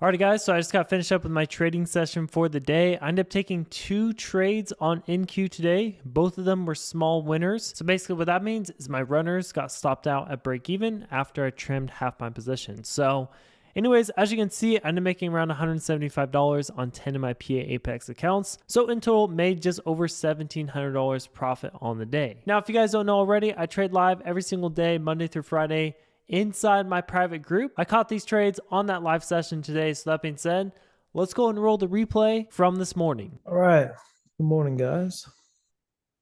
Alrighty guys, so I just got finished up with my trading session for the day. I ended up taking 2 trades on NQ today. Both of them were small winners. So basically what that means is my runners got stopped out at break even after I trimmed half my position. So anyways, as you can see, I ended up making around $175 on 10 of my PA Apex accounts. So in total, made just over $1,700 profit on the day. Now, if you guys don't know already, I trade live every single day, Monday through Friday, inside my private group. I caught these trades on that live session today. So that being said, let's go and roll the replay from this morning. All right. Good morning, guys.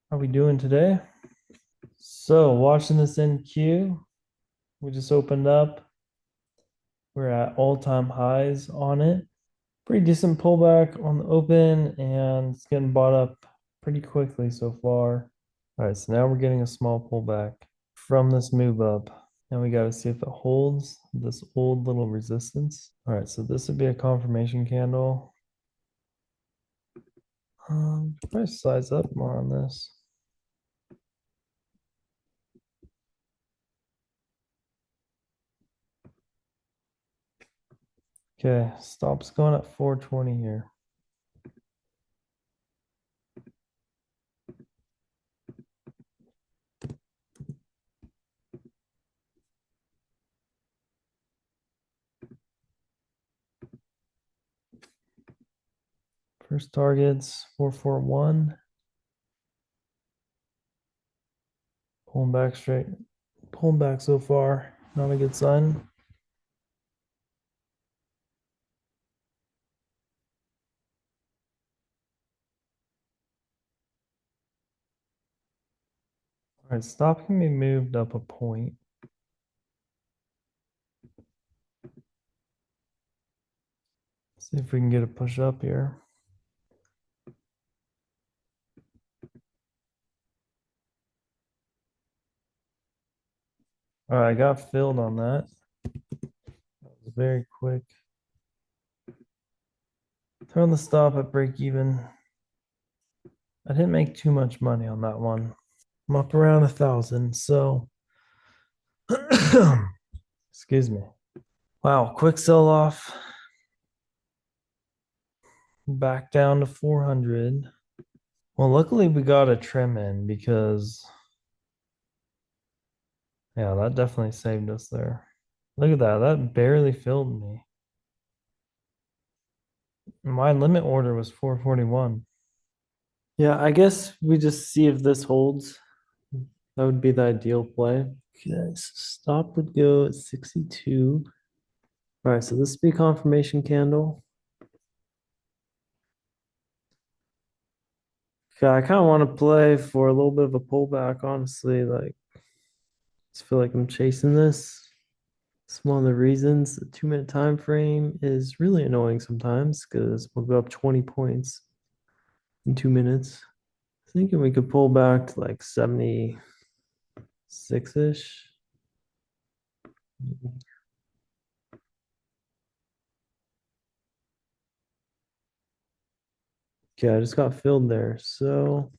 How are we doing today? So, watching this NQ, we just opened up. We're at all-time highs on it. Pretty decent pullback on the open, and it's getting bought up pretty quickly so far. All right, so now we're getting a small pullback from this move up. And we got to see if it holds this old little resistance. All right, so this would be a confirmation candle. Probably size up more on this. Okay, stop's going at 420 here. First target's 441. Pulling back straight. Pulling back so far. Not a good sign. All right, stop can be moved up a point. See if we can get a push up here. All right, I got filled on that. That was very quick. Throw the stop at break even. I didn't make too much money on that one. I'm up around 1,000, so excuse me. Wow, quick sell off. Back down to 400. Well, luckily we got a trim in because, yeah, that definitely saved us there. Look at that. That barely filled me. My limit order was 441. Yeah, I guess we just see if this holds. That would be the ideal play. Okay, so stop would go at 62. All right, so this would be confirmation candle. Okay, I kind of want to play for a little bit of a pullback, honestly. Like, I just feel like I'm chasing this. It's one of the reasons the 2 minute time frame is really annoying sometimes because we'll go up 20 points in 2 minutes. Thinking we could pull back to like 76-ish. Okay, I just got filled there. So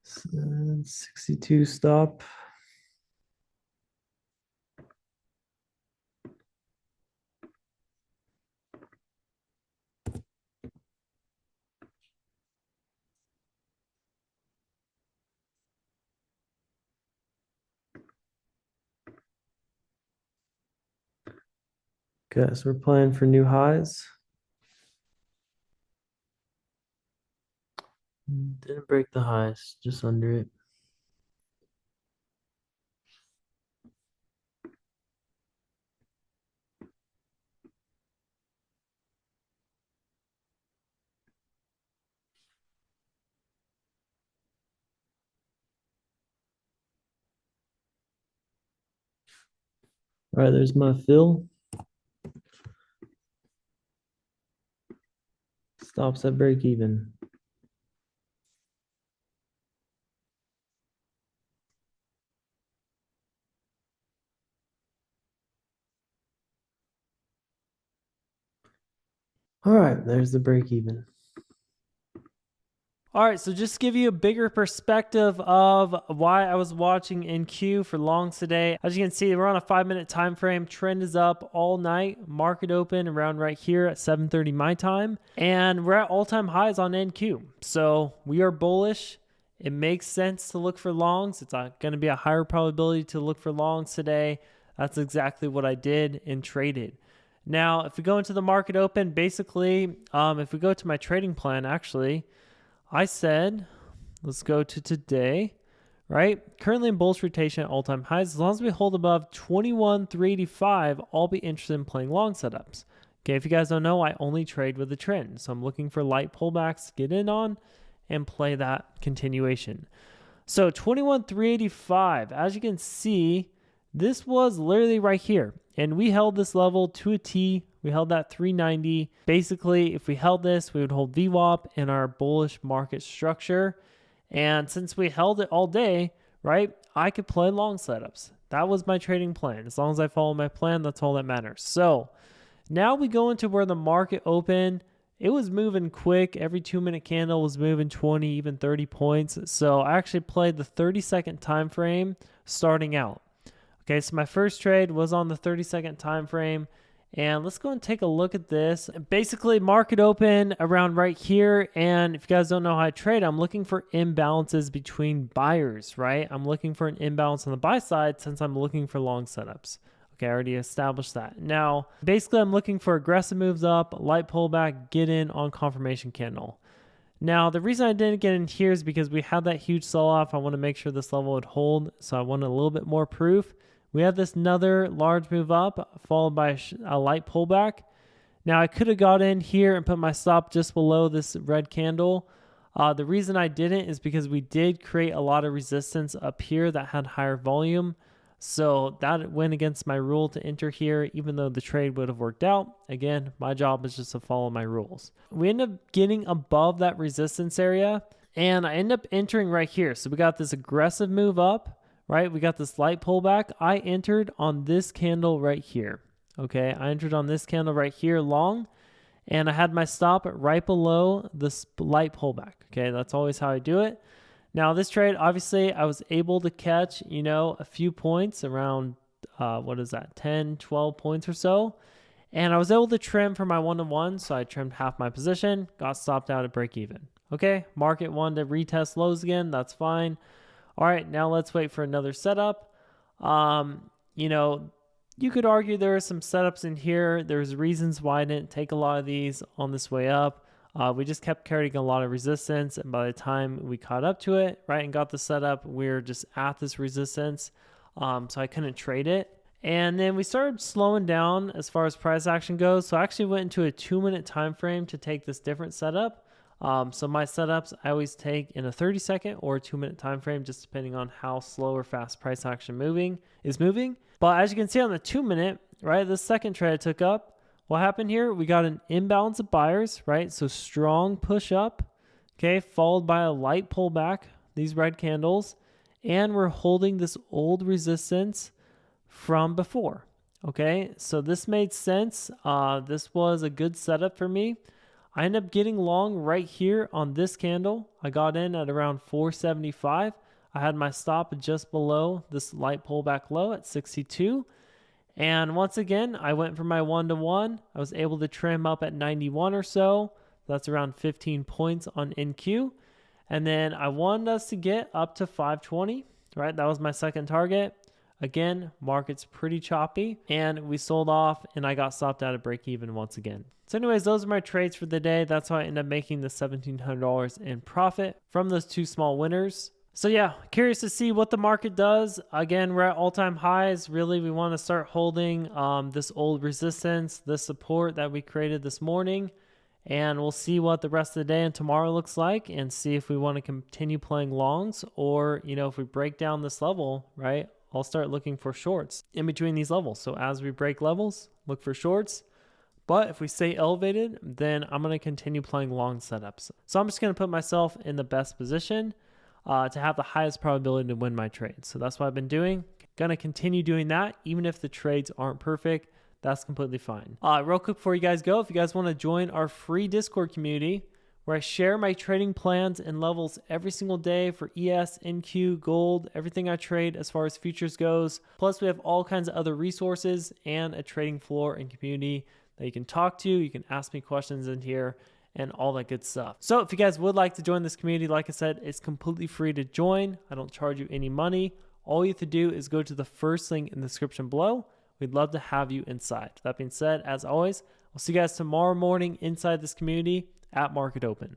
62 stop. Okay, so we're playing for new highs. Didn't break the highs, just under it. All right, there's my fill. Stops at break even. All right, there's the break even. All right, so just to give you a bigger perspective of why I was watching NQ for longs today. As you can see, we're on a 5-minute time frame. Trend is up all night. Market open around right here at 7:30 my time, and we're at all-time highs on NQ. So we are bullish. It makes sense to look for longs. It's going to be a higher probability to look for longs today. That's exactly what I did and traded. Now, if we go into the market open, basically, if we go to my trading plan, actually, I said, let's go to today, right? Currently in bullish rotation at all-time highs. As long as we hold above 21,385, I'll be interested in playing long setups. Okay, if you guys don't know, I only trade with the trend. So I'm looking for light pullbacks to get in on and play that continuation. So 21,385, as you can see, this was literally right here. And we held this level to a T. We held that 390. Basically, if we held this, we would hold VWAP in our bullish market structure. And since we held it all day, right, I could play long setups. That was my trading plan. As long as I follow my plan, that's all that matters. So now we go into where the market opened. It was moving quick. Every 2-minute candle was moving 20, even 30 points. So I actually played the 30-second time frame starting out. Okay, so my first trade was on the 30-second time frame, and let's go and take a look at this. Basically, market open around right here, and if you guys don't know how I trade, I'm looking for imbalances between buyers, right? I'm looking for an imbalance on the buy side since I'm looking for long setups. Okay, I already established that. Now, basically, I'm looking for aggressive moves up, light pullback, get in on confirmation candle. Now, the reason I didn't get in here is because we had that huge sell-off. I want to make sure this level would hold, so I wanted a little bit more proof. We had this another large move up, followed by a light pullback. Now, I could have got in here and put my stop just below this red candle. The reason I didn't is because we did create a lot of resistance up here that had higher volume. So that went against my rule to enter here, even though the trade would have worked out. Again, my job is just to follow my rules. We end up getting above that resistance area, and I end up entering right here. So we got this aggressive move up, right? We got this light pullback. I entered on this candle right here. Okay, I entered on this candle right here long, and I had my stop right below this light pullback. Okay, that's always how I do it. Now, this trade, obviously, I was able to catch, a few points around, 10, 12 points or so. And I was able to trim for my 1-to-1, so I trimmed half my position, got stopped out at break even. Okay, market wanted to retest lows again. That's fine. All right, now let's wait for another setup. You could argue there are some setups in here. There's reasons why I didn't take a lot of these on this way up. We just kept carrying a lot of resistance, and by the time we caught up to it, right, and got the setup, we were just at this resistance, so I couldn't trade it. And then we started slowing down as far as price action goes, so I actually went into a 2-minute time frame to take this different setup. So my setups I always take in a 30-second or a 2-minute time frame, just depending on how slow or fast price action is moving. But as you can see on the 2-minute, right, the second trade I took up, what happened here? We got an imbalance of buyers, right? So strong push up, okay, followed by a light pullback, these red candles, and we're holding this old resistance from before, okay? So this made sense. This was a good setup for me. I ended up getting long right here on this candle. I got in at around 475. I had my stop just below this light pullback low at 62. And once again, I went for my 1-to-1. I was able to trim up at 91 or so. That's around 15 points on NQ. And then I wanted us to get up to 520, right? That was my second target. Again, market's pretty choppy, and we sold off, and I got stopped out at break even once again. So anyways, those are my trades for the day. That's how I ended up making the $1,700 in profit from those two small winners. So yeah, curious to see what the market does. Again, we're at all-time highs. Really, we want to start holding this old resistance, this support that we created this morning. And we'll see what the rest of the day and tomorrow looks like and see if we want to continue playing longs or, if we break down this level, right, I'll start looking for shorts in between these levels. So as we break levels, look for shorts. But if we stay elevated, then I'm going to continue playing long setups. So I'm just going to put myself in the best position to have the highest probability to win my trades. So that's what I've been doing. Going to continue doing that, even if the trades aren't perfect. That's completely fine. Real quick before you guys go, if you guys want to join our free Discord community, where I share my trading plans and levels every single day for ES, NQ, gold, everything I trade as far as futures goes. Plus, we have all kinds of other resources and a trading floor and community that you can talk to. You can ask me questions in here and all that good stuff. So if you guys would like to join this community, like I said, it's completely free to join. I don't charge you any money. All you have to do is go to the first link in the description below. We'd love to have you inside. That being said, as always, I'll see you guys tomorrow morning inside this community at Market Open.